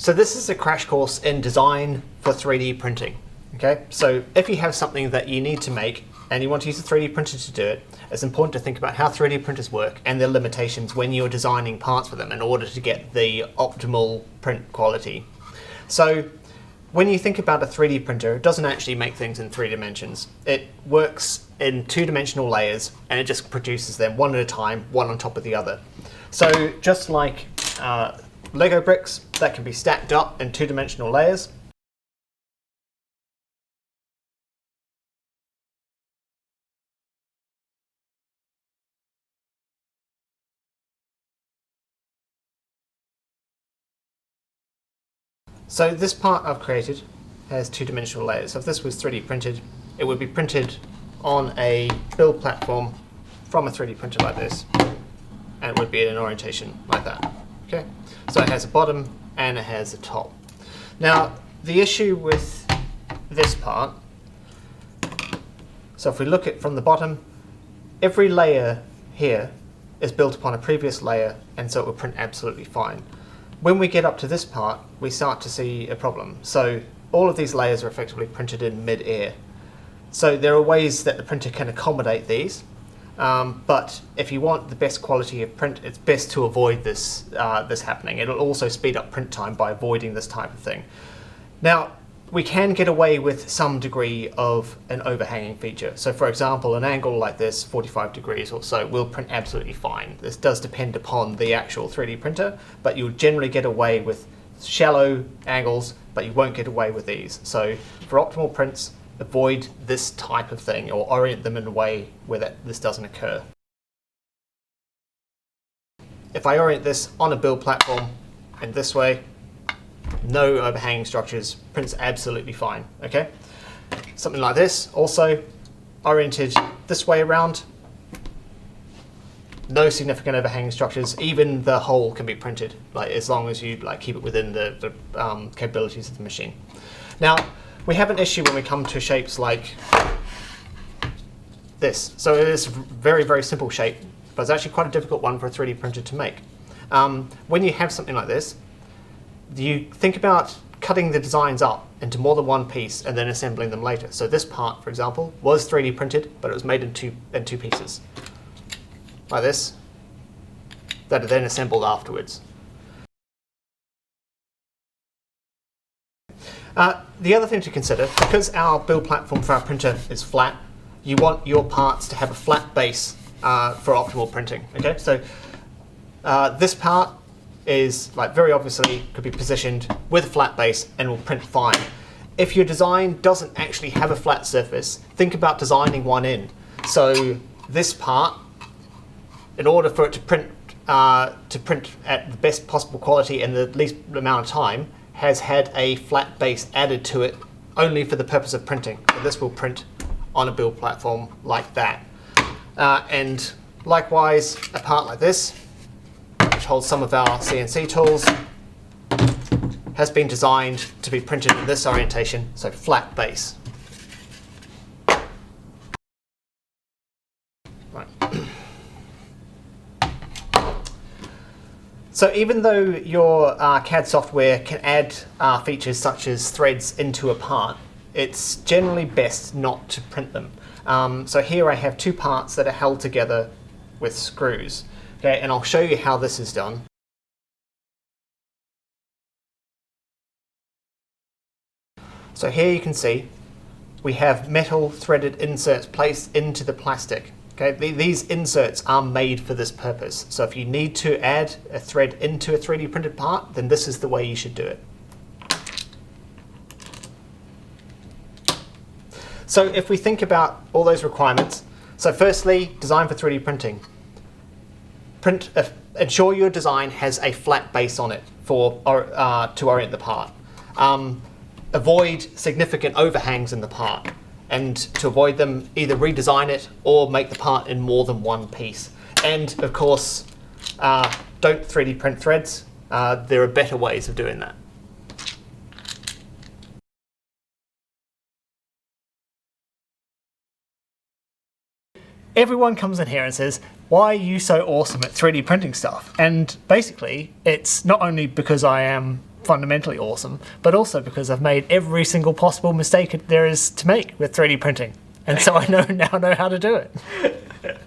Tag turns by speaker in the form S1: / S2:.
S1: So this is a crash course in design for 3D printing. Okay, so if you have something that you need to make and you want to use a 3D printer to do it, it's important to think about how 3D printers work and their limitations when you're designing parts for them in order to get the optimal print quality. So when you think about a 3D printer, it doesn't actually make things in 3 dimensions. It works in 2-dimensional layers and it just produces them one at a time, one on top of the other. So just like Lego bricks that can be stacked up in 2-dimensional layers, so this part I've created has 2-dimensional layers. So if this was 3D printed, it would be printed on a build platform from a 3D printer like this, and it would be in an orientation like that. Okay, so it has a bottom and it has a top. Now the issue with this part, so if we look at from the bottom, every layer here is built upon a previous layer, and so it will print absolutely fine. When we get up to this part, we start to see a problem. So all of these layers are effectively printed in mid-air. So there are ways that the printer can accommodate these, but if you want the best quality of print, it's best to avoid this, this happening. It'll also speed up print time by avoiding this type of thing. Now, we can get away with some degree of an overhanging feature. So for example, an angle like this, 45 degrees or so, will print absolutely fine. This does depend upon the actual 3D printer, but you'll generally get away with shallow angles, but you won't get away with these. So for optimal prints, avoid this type of thing or orient them in a way where this doesn't occur. If I orient this on a build platform in this way, no overhanging structures, prints absolutely fine, okay? Something like this, also oriented this way around, no significant overhanging structures, even the hole can be printed, like as long as you keep it within the capabilities of the machine. Now, we have an issue when we come to shapes like this. So it is a very, very simple shape, but it's actually quite a difficult one for a 3D printer to make. When you have something like this, you think about cutting the designs up into more than one piece and then assembling them later. So this part, for example, was 3D printed, but it was made in two pieces, like this, that are then assembled afterwards. The other thing to consider, because our build platform for our printer is flat, you want your parts to have a flat base for optimal printing. Okay, so this part is very obviously could be positioned with a flat base and will print fine. If your design doesn't actually have a flat surface, think about designing one in. So this part, in order for it to print at the best possible quality and the least amount of time, has had a flat base added to it only for the purpose of printing. So this will print on a build platform like that. And likewise, a part like this, which holds some of our CNC tools, has been designed to be printed in this orientation, so flat base. Right. So even though your CAD software can add features such as threads into a part, it's generally best not to print them. So here I have two parts that are held together with screws. Okay, and I'll show you how this is done. So here you can see we have metal threaded inserts placed into the plastic. Okay, these inserts are made for this purpose. So if you need to add a thread into a 3D printed part, then this is the way you should do it. So if we think about all those requirements, so firstly, design for 3D printing. Ensure your design has a flat base on it to orient the part. Avoid significant overhangs in the part, and to avoid them, either redesign it or make the part in more than one piece. And of course, don't 3D print threads. There are better ways of doing that. Everyone comes in here and says, why are you so awesome at 3D printing stuff? And basically, it's not only because I am fundamentally awesome, but also because I've made every single possible mistake there is to make with 3D printing. And so I now know how to do it.